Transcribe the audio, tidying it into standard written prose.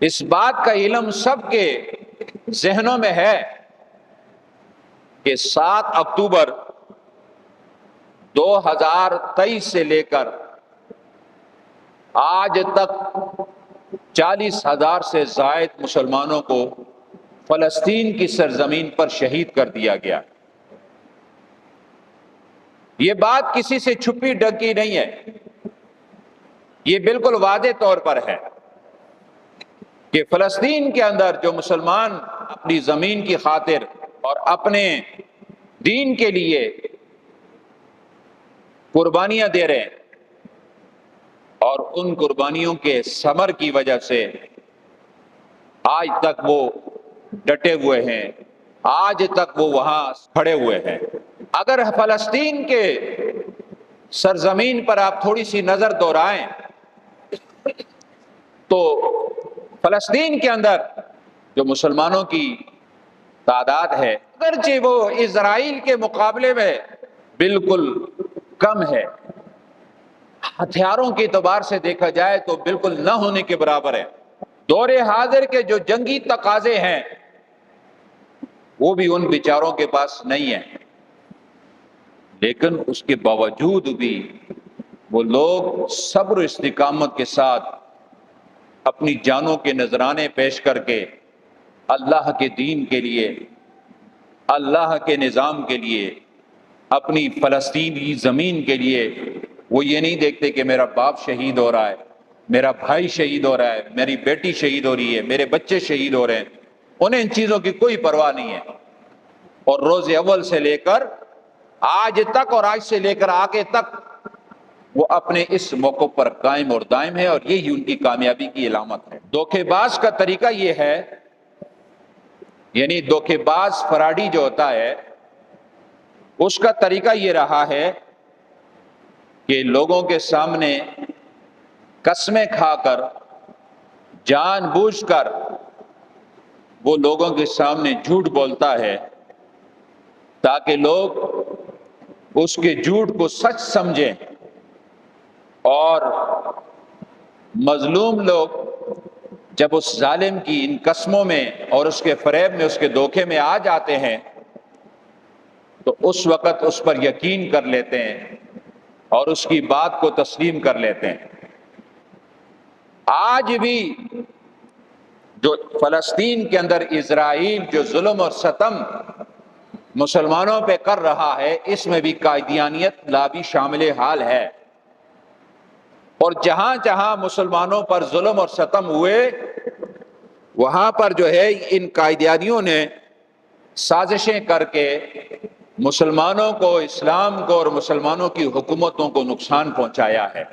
اس بات کا علم سب کے ذہنوں میں ہے کہ 7 اکتوبر 2023 سے لے کر آج تک 40,000 سے زائد مسلمانوں کو فلسطین کی سرزمین پر شہید کر دیا گیا۔ یہ بات کسی سے چھپی ڈھکی نہیں ہے، یہ بالکل واضح طور پر ہے کہ فلسطین کے اندر جو مسلمان اپنی زمین کی خاطر اور اپنے دین کے لیے قربانیاں دے رہے ہیں اور ان قربانیوں کے ثمر کی وجہ سے آج تک وہ ڈٹے ہوئے ہیں، آج تک وہ وہاں کھڑے ہوئے ہیں۔ اگر فلسطین کے سرزمین پر آپ تھوڑی سی نظر دورائیں تو فلسطین کے اندر جو مسلمانوں کی تعداد ہے، اگرچہ وہ اسرائیل کے مقابلے میں بالکل کم ہے، ہتھیاروں کے اعتبار سے دیکھا جائے تو بالکل نہ ہونے کے برابر ہے، دور حاضر کے جو جنگی تقاضے ہیں وہ بھی ان بیچاروں کے پاس نہیں ہیں، لیکن اس کے باوجود بھی وہ لوگ صبر و استقامت کے ساتھ اپنی جانوں کے نذرانے پیش کر کے اللہ کے دین کے لیے، اللہ کے نظام کے لیے، اپنی فلسطینی زمین کے لیے وہ یہ نہیں دیکھتے کہ میرا باپ شہید ہو رہا ہے، میرا بھائی شہید ہو رہا ہے، میری بیٹی شہید ہو رہی ہے، میرے بچے شہید ہو رہے ہیں، انہیں ان چیزوں کی کوئی پرواہ نہیں ہے، اور روز اول سے لے کر آج تک اور آج سے لے کر آگے تک وہ اپنے اس موقع پر قائم اور دائم ہے، اور یہی ان کی کامیابی کی علامت ہے۔ دھوکے باز کا طریقہ یہ ہے، یعنی دھوکے باز فراڈی جو ہوتا ہے اس کا طریقہ یہ رہا ہے کہ لوگوں کے سامنے قسمیں کھا کر، جان بوجھ کر وہ لوگوں کے سامنے جھوٹ بولتا ہے تاکہ لوگ اس کے جھوٹ کو سچ سمجھیں، اور مظلوم لوگ جب اس ظالم کی ان قسموں میں اور اس کے فریب میں، اس کے دھوکے میں آ جاتے ہیں تو اس وقت اس پر یقین کر لیتے ہیں اور اس کی بات کو تسلیم کر لیتے ہیں۔ آج بھی جو فلسطین کے اندر اسرائیل جو ظلم اور ستم مسلمانوں پہ کر رہا ہے، اس میں بھی قادیانیت لابی شامل حال ہے، اور جہاں جہاں مسلمانوں پر ظلم اور ستم ہوئے وہاں پر جو ہے ان قادیانیوں نے سازشیں کر کے مسلمانوں کو، اسلام کو اور مسلمانوں کی حکومتوں کو نقصان پہنچایا ہے۔